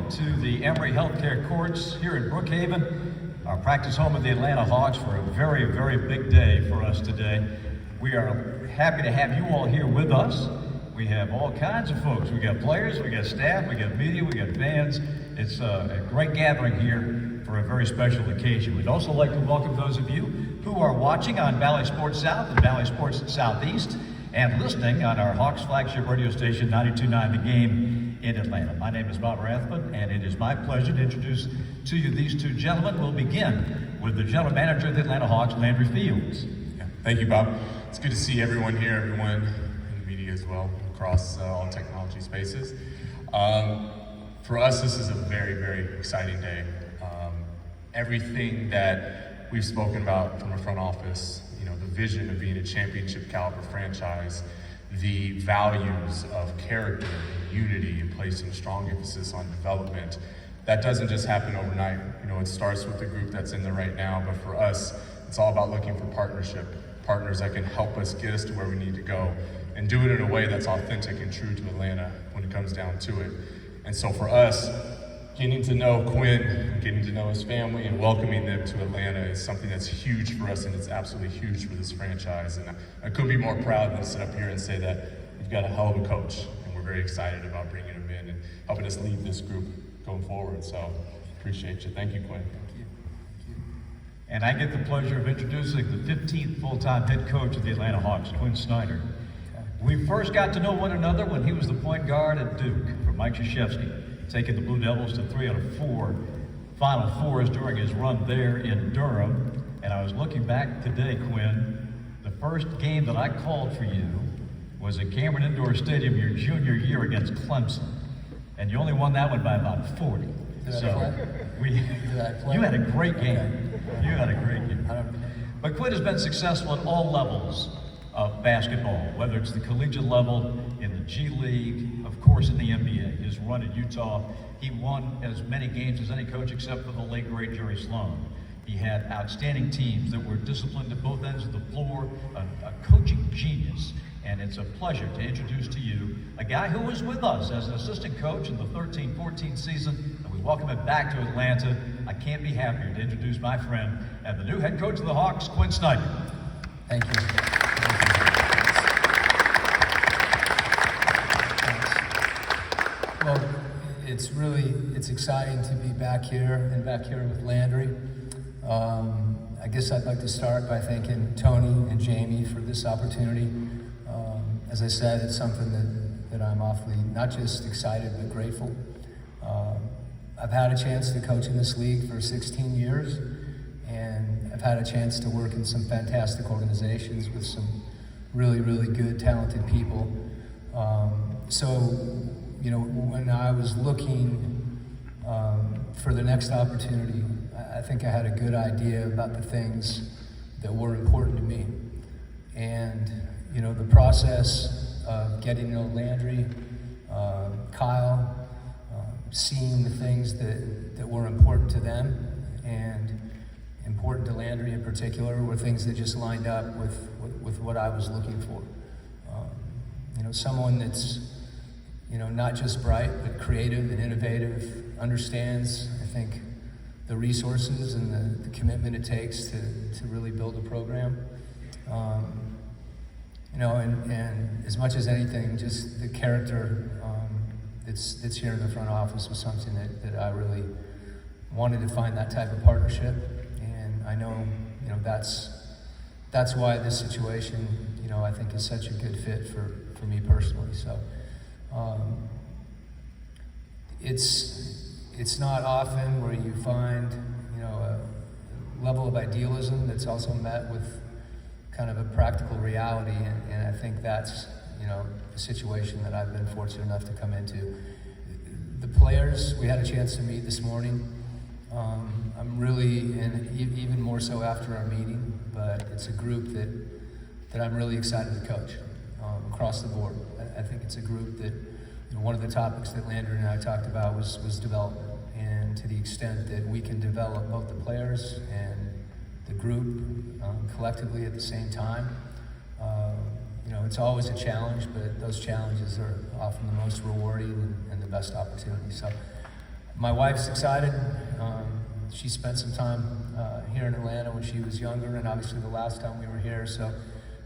welcome to the Emory Healthcare Courts here in Brookhaven, our practice home of the Atlanta Hawks, for a very, very big day for us today. We are happy to have you all here with us. We have all kinds of folks. We got players, we got staff, we got media, we got fans. It's a great gathering here for a very special occasion. We'd also like to welcome those of you who are watching on Valley Sports South and Valley Sports Southeast and listening on our Hawks flagship radio station, 92.9 The Game in Atlanta. My name is Bob Rathman, and it is my pleasure to introduce to you these two gentlemen. We'll begin with the general manager of the Atlanta Hawks, Landry Fields. Yeah, thank you, Bob. It's good to see everyone here, everyone in the media as well, across all technology spaces. For us, this is a very, very exciting day. Everything that we've spoken about from the front office, the vision of being a championship caliber franchise, the values of character and unity and placing strong emphasis on development, that doesn't just happen overnight. It starts with the group that's in there right now, but for us, it's all about looking for partners that can help us get us to where we need to go and do it in a way that's authentic and true to Atlanta when it comes down to it. And so for us, getting to know Quin, getting to know his family, and welcoming them to Atlanta is something that's huge for us, and it's absolutely huge for this franchise. And I couldn't be more proud than to sit up here and say that we've got a hell of a coach, and we're very excited about bringing him in and helping us lead this group going forward. So appreciate you. Thank you, Quin. Thank you. And I get the pleasure of introducing the 15th full-time head coach of the Atlanta Hawks, Quin Snyder. We first got to know one another when he was the point guard at Duke for Mike Krzyzewski, taking the Blue Devils to 3 out of 4 Final Fours during his run there in Durham. And I was looking back today, Quin, the first game that I called for you was at Cameron Indoor Stadium your junior year against Clemson. And you only won that one by about 40. You had a great game. You had a great game. But Quin has been successful at all levels of basketball, whether it's the collegiate level, in the G League, of course in the NBA. His run at Utah, he won as many games as any coach except for the late great Jerry Sloan. He had outstanding teams that were disciplined at both ends of the floor, a coaching genius. And it's a pleasure to introduce to you a guy who was with us as an assistant coach in the 13-14 season, and we welcome him back to Atlanta. I can't be happier to introduce my friend and the new head coach of the Hawks, Quin Snyder. Thank you. Well, it's exciting to be back here with Landry. I guess I'd like to start by thanking Tony and Jamie for this opportunity. As I said, it's something that I'm awfully not just excited but grateful. I've had a chance to coach in this league for 16 years, and I've had a chance to work in some fantastic organizations with some really, really good, talented people. When I was looking for the next opportunity, I think I had a good idea about the things that were important to me. And, the process of getting to know Landry, Kyle, seeing the things that were important to them and important to Landry in particular were things that just lined up with what I was looking for. Someone that's not just bright, but creative and innovative, understands, I think, the resources and the commitment it takes to really build a program. And as much as anything, just the character that's here in the front office was something that I really wanted to find that type of partnership. And I know, that's why this situation, I think is such a good fit for me personally. So it's not often where you find, a level of idealism that's also met with kind of a practical reality, and I think that's, the situation that I've been fortunate enough to come into. The players we had a chance to meet this morning, I'm really, and even more so after our meeting, but it's a group that I'm really excited to coach across the board. I think it's a group that, one of the topics that Landry and I talked about was development, and to the extent that we can develop both the players and the group collectively at the same time. It's always a challenge, but those challenges are often the most rewarding and the best opportunities. So My wife's excited. She spent some time here in Atlanta when she was younger, and obviously the last time we were here. So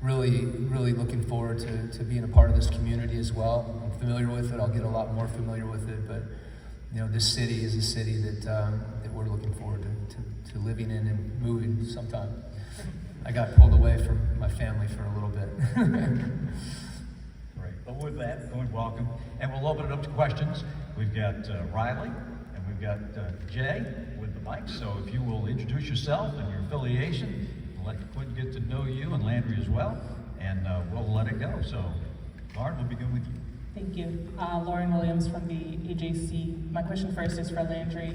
really looking forward to being a part of this community as well. I'm familiar with it. I'll get a lot more familiar with it, but this city is a city that we're looking forward to living in and moving sometime. I got pulled away from my family for a little bit. Great. Well, with that, welcome. And we'll open it up to questions. We've got Riley and we've got Jay with the mic. So if you will introduce yourself and your affiliation, let Quinn get to know you and Landry as well, and we'll let it go. So, Lauren, we'll begin with you. Thank you. Lauren Williams from the AJC. My question first is for Landry.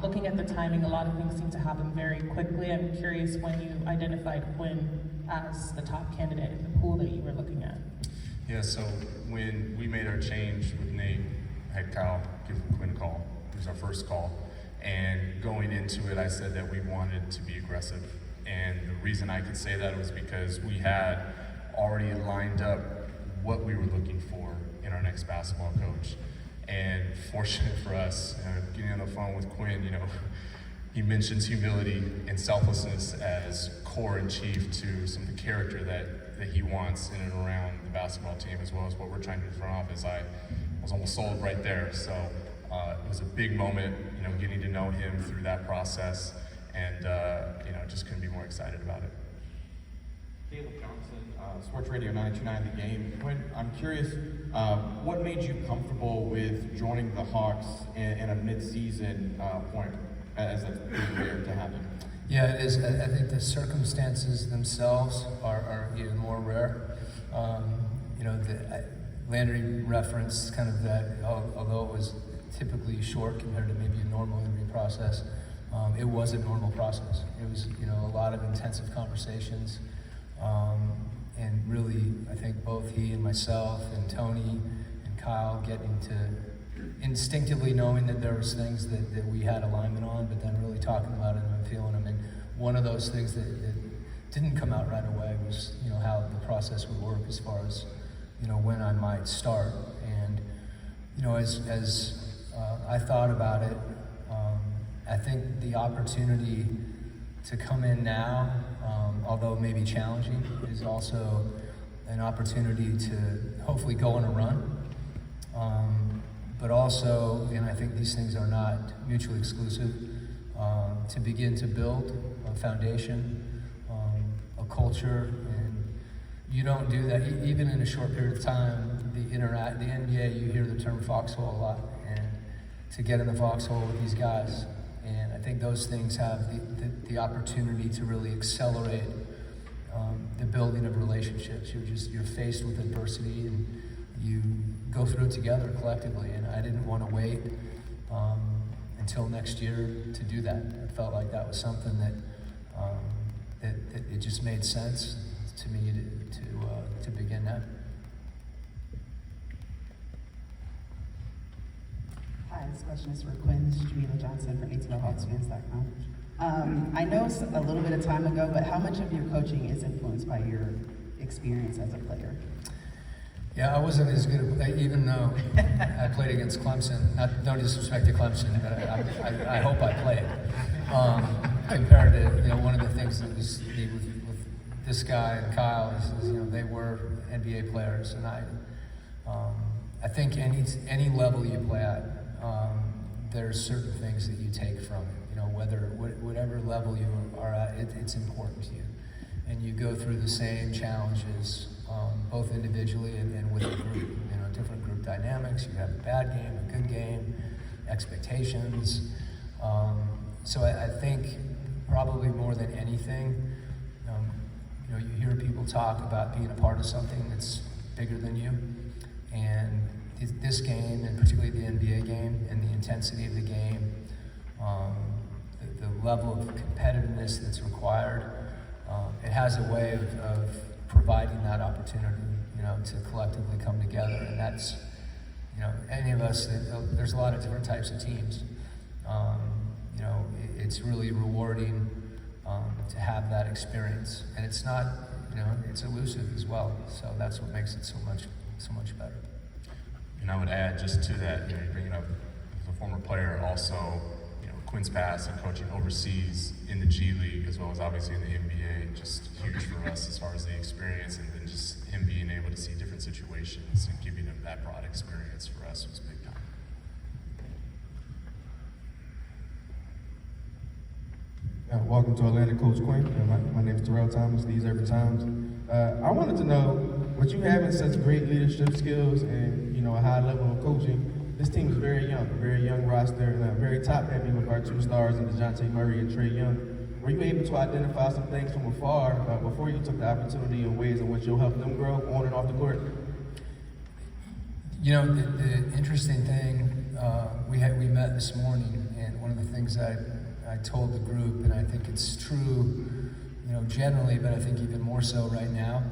Looking at the timing, a lot of things seem to happen very quickly. I'm curious when you identified Quinn as the top candidate in the pool that you were looking at. Yeah, so when we made our change with Nate, I had Kyle give Quinn a call. It was our first call. And going into it, I said that we wanted to be aggressive. And the reason I could say that was because we had already lined up what we were looking for in our next basketball coach. And fortunate for us, getting on the phone with Quinn, he mentions humility and selflessness as core and chief to some of the character that he wants in and around the basketball team, as well as what we're trying to do in front office. I was almost sold right there. So it was a big moment, getting to know him through that process, and just couldn't be more excited about it. Caleb Johnson, Sports Radio 929 The Game. Quinn, I'm curious, what made you comfortable with joining the Hawks in a mid-season point, as that's pretty rare to happen? Yeah, it is. I think the circumstances themselves are even more rare. Landry referenced kind of that, although it was typically short compared to maybe a normal interview process, it was a normal process. It was, a lot of intensive conversations, and really, I think both he and myself and Tony and Kyle getting to instinctively knowing that there was things that we had alignment on, but then really talking about it and feeling them. And one of those things that didn't come out right away was, how the process would work as far as, when I might start. And, as I thought about it, I think the opportunity to come in now, although maybe challenging, is also an opportunity to hopefully go on a run. But also, and I think these things are not mutually exclusive, to begin to build a foundation, a culture, and you don't do that, even in a short period of time. The NBA, you hear the term foxhole a lot, and to get in the foxhole with these guys, and I think those things have the opportunity to really accelerate the building of relationships. You're faced with adversity, and you go through it together collectively. And I didn't want to wait until next year to do that. I felt like that was something that it just made sense to me to begin now. Hi, this question is for Quinn. This is Jamila Johnson from ATLHawksFans.com. I know it's a little bit of time ago, but how much of your coaching is influenced by your experience as a player? Yeah, I wasn't as good, even though I played against Clemson. No disrespect to Clemson, but I hope I played. Compared to, one of the things that was neat with this guy and Kyle is they were NBA players, and I think any level you play at, there's certain things that you take from it. Whatever level you are at, it's important to you, and you go through the same challenges, both individually and with a group. Different group dynamics. You have a bad game, a good game, expectations. So I think probably more than anything, you hear people talk about being a part of something that's bigger than you, and this game, and particularly the NBA game, and the intensity of the game, the level of competitiveness that's required, it has a way of providing that opportunity, to collectively come together. And that's, any of us, there's a lot of different types of teams. It's really rewarding to have that experience, and it's not, it's elusive as well. So that's what makes it so much better. And I would add just to that, you're bringing up the former player, also, Quin's past and coaching overseas in the G League as well as obviously in the NBA, just huge for us as far as the experience, and then just him being able to see different situations and giving him that broad experience for us was big time. Welcome to Atlanta, Coach Quin. My name is Terrell Thomas, these every times. I wanted to know, with you having such great leadership skills and a high level of coaching, this team is very young roster, and very top heavy with our 2 stars in DeJounte Murray and Trae Young. Were you able to identify some things from afar before you took the opportunity in ways in which you'll help them grow on and off the court? The interesting thing, we met this morning, and one of the things I told the group, and I think it's true, generally, but I think even more so right now,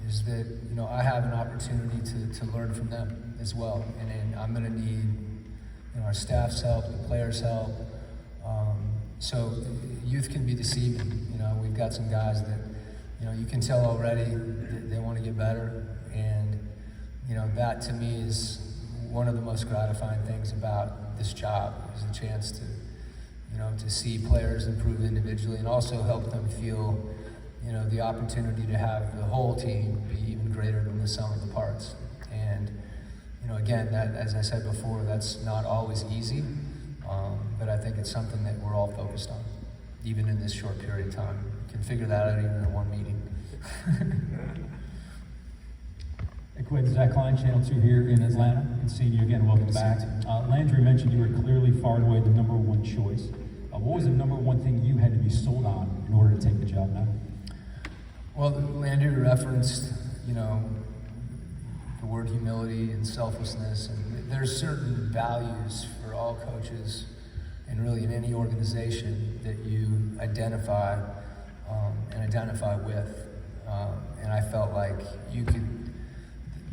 is that I have an opportunity to learn from them as well, and I'm going to need our staff's help, the players' help. So youth can be deceiving. We've got some guys that you can tell already that they want to get better, and that to me is one of the most gratifying things about this job, is the chance to to see players improve individually and also help them feel the opportunity to have the whole team be even greater than the sum of the parts. And again, that, as I said before, that's not always easy, but I think it's something that we're all focused on, even in this short period of time. You can figure that out even in one meeting. Hey Quin, Zach Klein, Channel 2 here in Atlanta. Good seeing you again. Welcome back. Landry mentioned you were clearly far and away the number 1 choice. What was the number 1 thing you had to be sold on in order to take the job now? Well, Landry referenced, the word humility and selflessness, and there's certain values for all coaches, and really in any organization, that you identify and identify with. And I felt like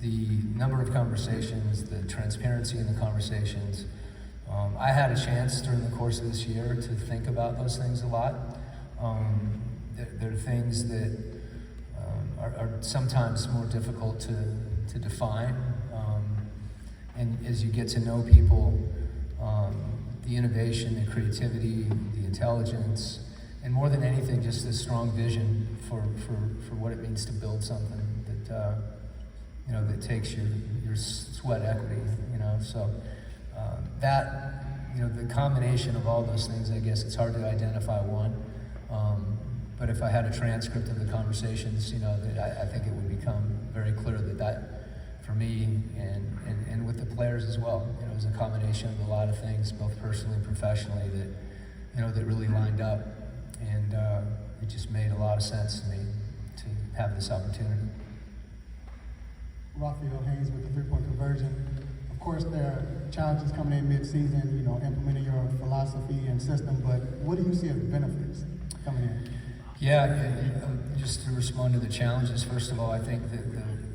the number of conversations, the transparency in the conversations, I had a chance during the course of this year to think about those things a lot. There are things that are sometimes more difficult to define. And as you get to know people, the innovation, the creativity, the intelligence, and more than anything, just a strong vision for what it means to build something that that takes your sweat equity. So that the combination of all those things, I guess it's hard to identify one. But if I had a transcript of the conversations, that I think it would become very clear that for me and with the players as well, it was a combination of a lot of things, both personally and professionally, that that really lined up, and it just made a lot of sense to me to have this opportunity. Raphael Hayes with the three-point conversion. Of course, there are challenges coming in mid-season, implementing your philosophy and system, but what do you see as benefits coming in? Yeah, just to respond to the challenges, first of all, I think that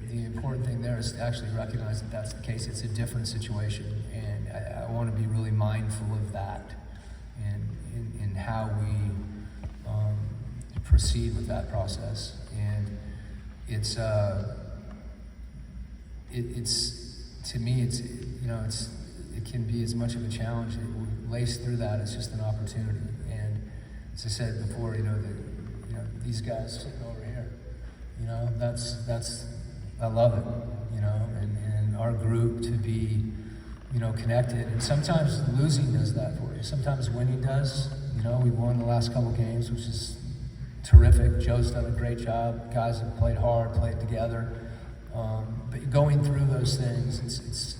the important thing there is to actually recognize that that's the case. It's a different situation, and I want to be really mindful of that and in how we proceed with that process. And it's to me, it can be as much of a challenge. Laced through that, it's just an opportunity. And as I said before, these guys sitting over here, that's I love it, and our group to be, connected. And sometimes losing does that for you. Sometimes winning does. We've won the last couple games, which is terrific. Joe's done a great job. Guys have played hard, played together. But going through those things, it's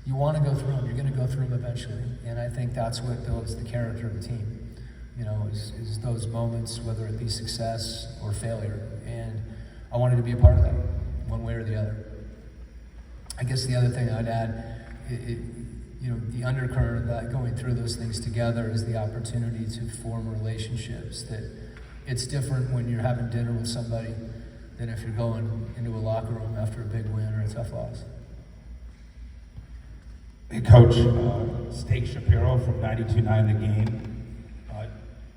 you want to go through them. You're going to go through them eventually, and I think that's what builds the character of the team. Is those moments, whether it be success or failure, and I wanted to be a part of that, one way or the other. I guess the other thing I'd add, the undercurrent of that, going through those things together, is the opportunity to form relationships. That it's different when you're having dinner with somebody than if you're going into a locker room after a big win or a tough loss. Hey, Coach, Steak Shapiro from 92.9 The Game.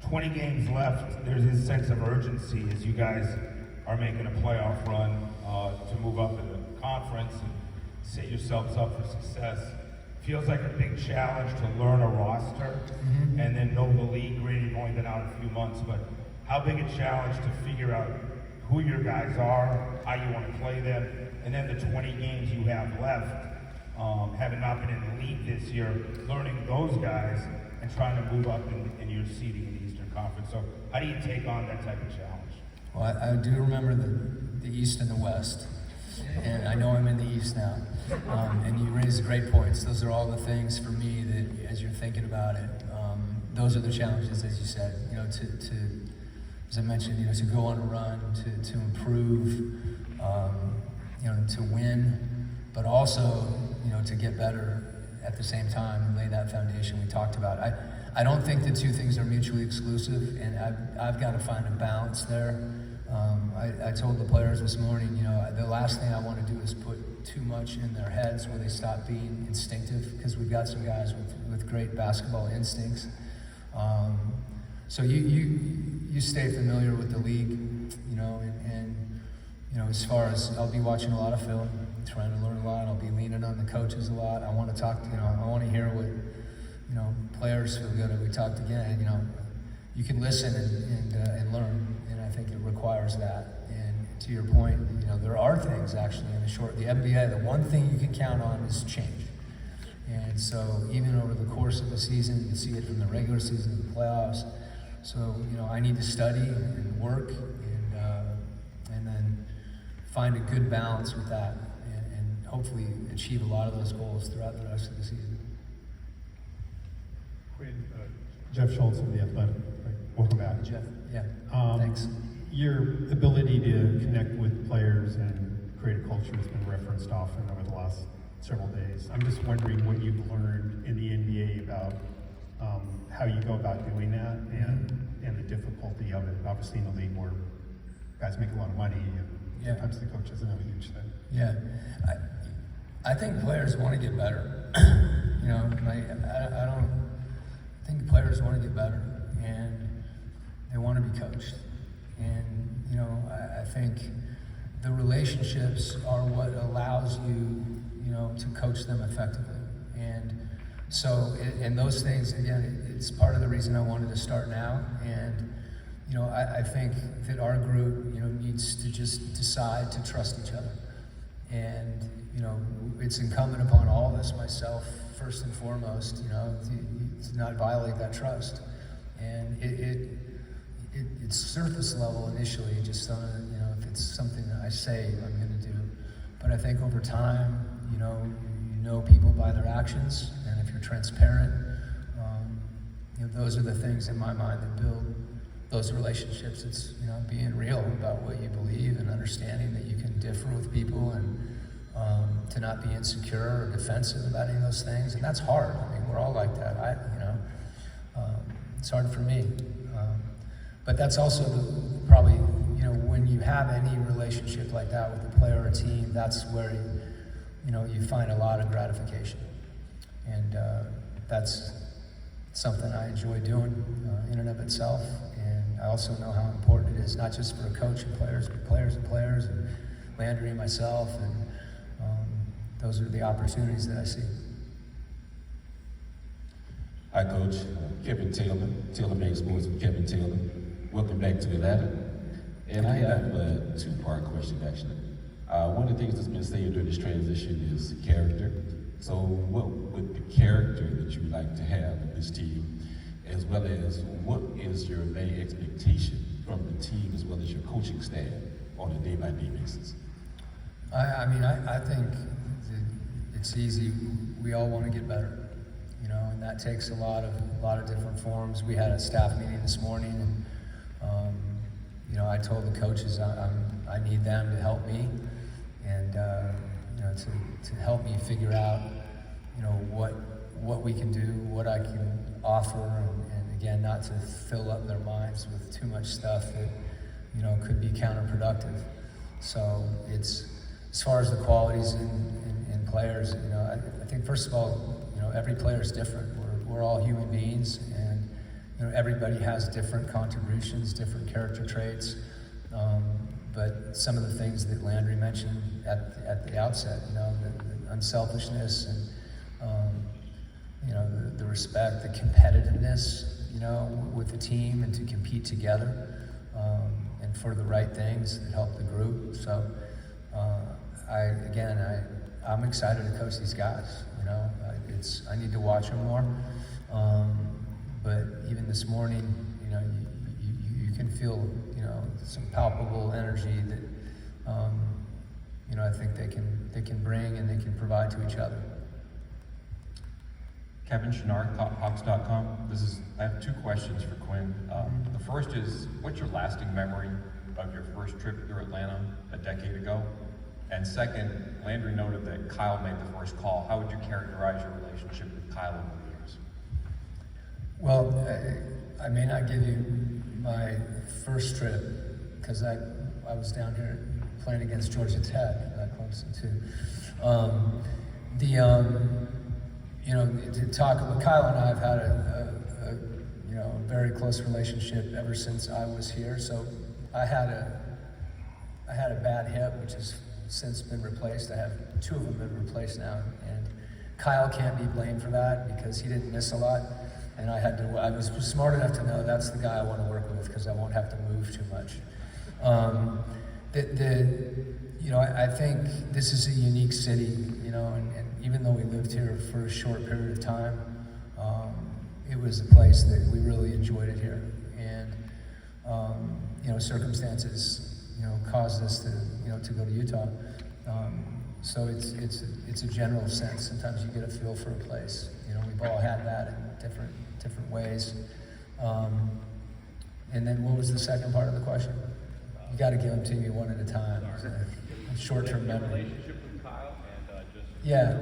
20 games left. There's this sense of urgency as you guys are making a playoff run to move up in the conference and set yourselves up for success. feels like a big challenge to learn a roster and then know the league. Granted, you've only been out a few months, but how big a challenge to figure out who your guys are, how you want to play them, and then the 20 games you have left, having not been in the league this year, learning those guys and trying to move up in your seeding in the Eastern Conference. So how do you take on that type of challenge? Well, I do remember the East and the West, and I know I'm in the East now. And you raise great points. Those are all the things for me that, as you're thinking about it, those are the challenges, as you said. You know, to as I mentioned, you know, to go on a run, to improve, you know, to win, but also, you know, to get better at the same time and lay that foundation we talked about. I don't think the two things are mutually exclusive, and I've got to find a balance there. I told the players this morning, you know, the last thing I want to do is put too much in their heads where they stop being instinctive, because we've got some guys with great basketball instincts. So you stay familiar with the league, you know, and you know, as far as I'll be watching a lot of film, trying to learn a lot. I'll be leaning on the coaches a lot. I want to talk, you know, I want to hear what, you know, players feel good. We talked again, you know, you can listen and learn, and I think it requires that. And to your point, you know, there are things actually in the NBA, the one thing you can count on is change. And so even over the course of the season, you see it from the regular season to the playoffs. So, you know, I need to study and work and then find a good balance with that and hopefully achieve a lot of those goals throughout the rest of the season. Quin, Jeff Schultz of The Athletic. Welcome back. Jeff, yeah, thanks. Your ability to connect with players and create a culture has been referenced often over the last several days. I'm just wondering what you've learned in the NBA about how you go about doing that and the difficulty of it. Obviously in a league where guys make a lot of money and sometimes the coach doesn't have a huge thing. Yeah, I think players want to get better. You know, I think players want to get better and they want to be coached. And, you know, I think the relationships are what allows you, you know, to coach them effectively. And so, and those things, again, it's part of the reason I wanted to start now. And, you know, I think that our group, you know, needs to just decide to trust each other. And, you know, it's incumbent upon all of us, myself, first and foremost, you know, to not violate that trust. And it's surface level initially, just you know, if it's something that I say I'm going to do. But I think over time, you know people by their actions, and if you're transparent, you know, those are the things in my mind that build those relationships. It's, you know, being real about what you believe and understanding that you can differ with people and to not be insecure or defensive about any of those things. And that's hard. I mean, we're all like that. It's hard for me. But that's also probably, you know, when you have any relationship like that with a player or a team, that's where, you know, you find a lot of gratification. And that's something I enjoy doing in and of itself. And I also know how important it is, not just for a coach and players, but players and Landry and myself. And those are the opportunities that I see. Hi, Coach. Kevin Taylor makes moves with Kevin Taylor. Welcome back to Atlanta. And I have a two-part question, actually. One of the things that's been stated during this transition is character. So what would the character that you would like to have in this team, as well as what is your main expectation from the team as well as your coaching staff on a day-by-day basis? I think it's easy. We all want to get better. You know, and that takes a lot of different forms. We had a staff meeting this morning, and you know, I told the coaches I need them to help me, and you know, to help me figure out, you know, what we can do, what I can offer, and again, not to fill up their minds with too much stuff that, you know, could be counterproductive. So it's, as far as the qualities in players, you know, I think first of all, you know, every player is different. We're all human beings, and you know, everybody has different contributions, different character traits. But some of the things that Landry mentioned at the outset, you know, the unselfishness and respect, the competitiveness, you know, with the team and to compete together, and for the right things that help the group. So, I'm excited to coach these guys. You know, I need to watch them more. But even this morning, you know, you can feel, you know, some palpable energy that, you know, I think they can bring and they can provide to each other. Kevin Snyder, Hawks.com. I have two questions for Quin. The first is, what's your lasting memory of your first trip through Atlanta a decade ago? And second, Landry noted that Kyle made the first call. How would you characterize your relationship with Kyle over the years? Well, I may not give you my first trip because I was down here playing against Georgia Tech, not Clemson too. You know, to talk with Kyle and I have had a you know, a very close relationship ever since I was here. So I had a bad hip, which has since been replaced. I have two of them been replaced now, and Kyle can't be blamed for that because he didn't miss a lot. And I was smart enough to know that's the guy I want to work with because I won't have to move too much. You know, I think this is a unique city, you know, and even though we lived here for a short period of time, it was a place that we really enjoyed it here. And, you know, circumstances, you know, caused us to, you know, to go to Utah. So it's a general sense. Sometimes you get a feel for a place. You know, we've all had that in different ways. And then what was the second part of the question? You got to give them to me one at a time. Short-term memory. Relationship with Kyle and just... Yeah,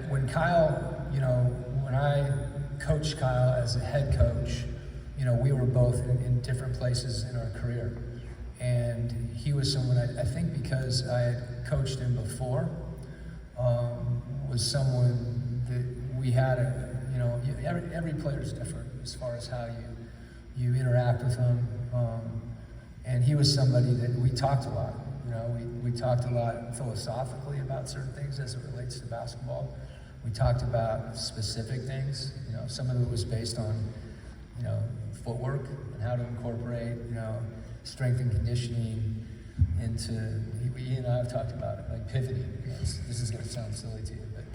when Kyle, you know, when I coached Kyle as a head coach, you know, we were both in different places in our career. And he was someone, I think because I had coached him before, was someone that we had you know, every player is different as far as how you interact with them. And he was somebody that we talked a lot. You know, we talked a lot philosophically about certain things as it relates to basketball. We talked about specific things. You know, some of it was based on, you know, footwork and how to incorporate, you know, strength and conditioning into, he and I have talked about it, like pivoting. You know, this is going to sound silly to you, but,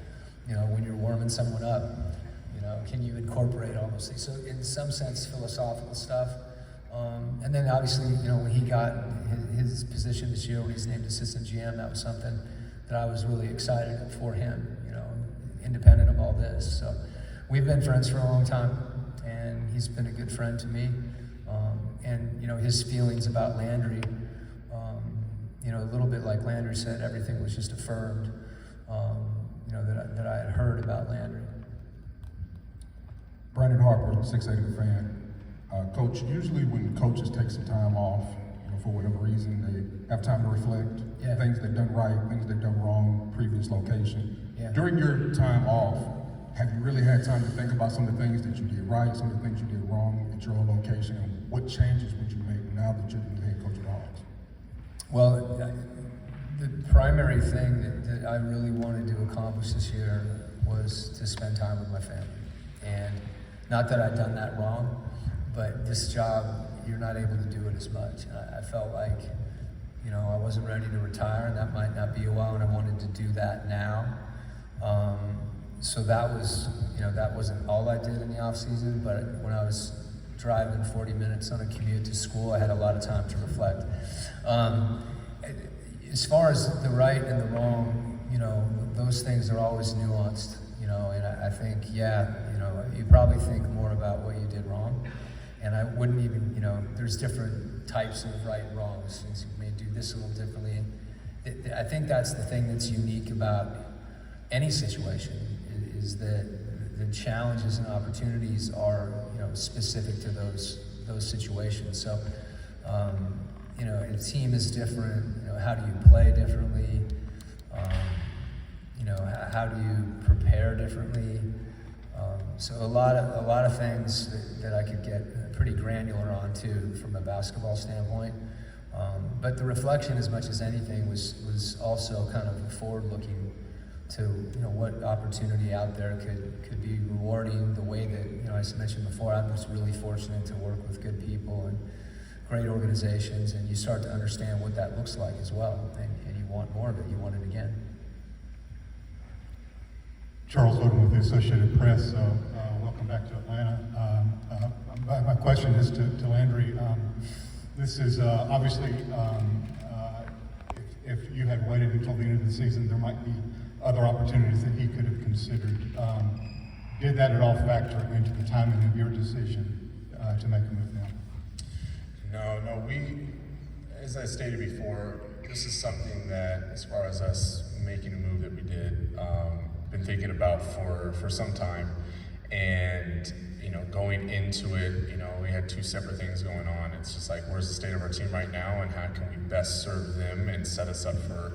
you know, when you're warming someone up, you know, can you incorporate all those things? So in some sense, philosophical stuff. And then obviously, you know, when he got his position this year, when he's named assistant GM, that was something that I was really excited for him, you know, independent of all this. So we've been friends for a long time, and he's been a good friend to me. And, you know, his feelings about Landry, you know, a little bit like Landry said, everything was just affirmed, you know, that I had heard about Landry. Brandon Harper, 680 Fan. Coach, usually when coaches take some time off, you know, for whatever reason, they have time to reflect, things they've done right, things they've done wrong, previous location. Yeah. During your time off, have you really had time to think about some of the things that you did right, some of the things you did wrong at your own location, and what changes would you make now that you're the head coach of the Hawks? Well, the primary thing that I really wanted to accomplish this year was to spend time with my family. And not that I'd done that wrong, but this job, you're not able to do it as much. And I felt like, you know, I wasn't ready to retire, and that might not be a while, and I wanted to do that now. So that was, you know, that wasn't all I did in the off season, but when I was driving 40 minutes on a commute to school, I had a lot of time to reflect. As far as the right and the wrong, you know, those things are always nuanced, you know, and I think, yeah, you know, you probably think more about what you did wrong. And I wouldn't even, you know, there's different types of right and wrongs. Things you may do this a little differently. I think that's the thing that's unique about any situation, is that the challenges and opportunities are, you know, specific to those situations. So, you know, a team is different. You know, how do you play differently? You know, how do you prepare differently? So a lot of things that I could get pretty granular on too from a basketball standpoint. But the reflection, as much as anything, was also kind of a forward-looking to what opportunity out there could be rewarding. The way that as I mentioned before, I was really fortunate to work with good people and great organizations, and you start to understand what that looks like as well, and you want more of it. You want it again. Charles Odom with the Associated Press. Welcome back to Atlanta. My question is to Landry. This is obviously, if you had waited until the end of the season, there might be other opportunities that he could have considered. Did that at all factor into the timing of your decision to make a move now? No, as I stated before, this is something that, as far as us making a move that we did, been thinking about for some time. And, going into it, we had two separate things going on. It's just like, where's the state of our team right now, and how can we best serve them and set us up for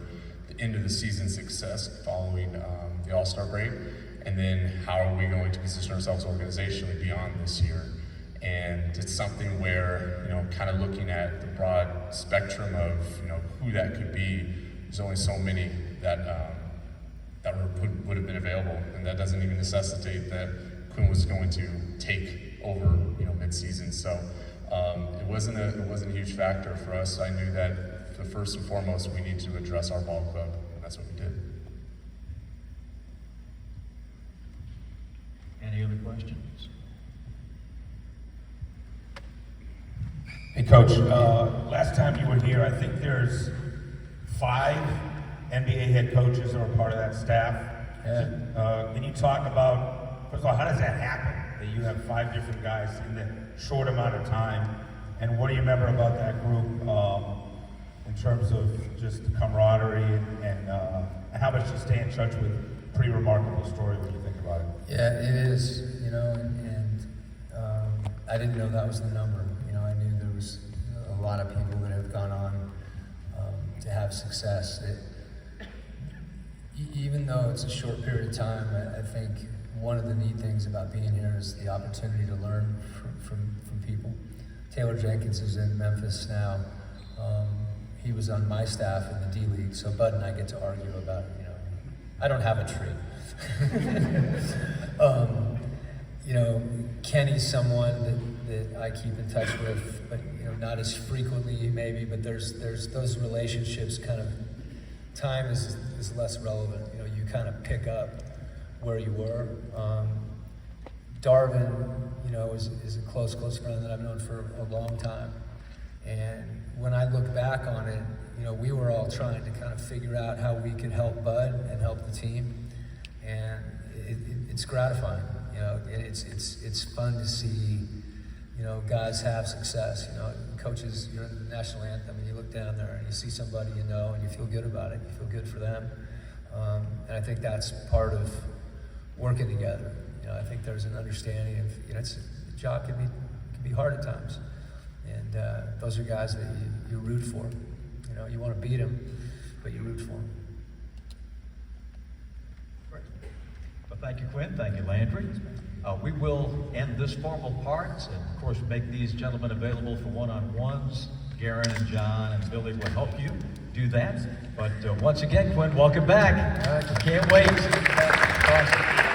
the end of the season success following the All-Star break? And then how are we going to position ourselves organizationally beyond this year? And it's something where, kind of looking at the broad spectrum of, who that could be, there's only so many that would have been available, and that doesn't even necessitate that Quin was going to take over, mid-season. So it wasn't a huge factor for us. I knew that first and foremost we need to address our ball club, and that's what we did. Any other questions? Hey, Coach. Last time you were here, I think there's 5 NBA head coaches that are part of that staff. Yeah. Can you talk about, first of all, how does that happen? That you have 5 different guys in the short amount of time, and what do you remember about that group in terms of just the camaraderie and how much you stay in touch with? Pretty remarkable story when you think about it. Yeah, it is. And I didn't know that was the number. I knew there was a lot of people that have gone on to have success. Even though it's a short period of time, I think one of the neat things about being here is the opportunity to learn from people. Taylor Jenkins is in Memphis now. He was on my staff in the D League, so Bud and I get to argue about, I don't have a tree. Kenny's someone that I keep in touch with, but not as frequently maybe, but there's those relationships kind of, time is less relevant. You kind of pick up where you were. Darvin, is a close friend that I've known for a long time. And when I look back on it, we were all trying to kind of figure out how we could help Bud and help the team. And it's gratifying, and it's fun to see, guys have success. Coaches, you're in the national anthem, and you look down there and you see somebody and you feel good about it. You feel good for them, and I think that's part of working together. I think there's an understanding of, the job can be hard at times, and those are guys that you root for. You want to beat them, but you root for them. Great. Well, thank you, Quin. Thank you, Landry. We will end this formal part, and of course make these gentlemen available for one-on-ones. Garen and John and Billy will help you do that. But once again, Quin, welcome back. Can't wait. Awesome.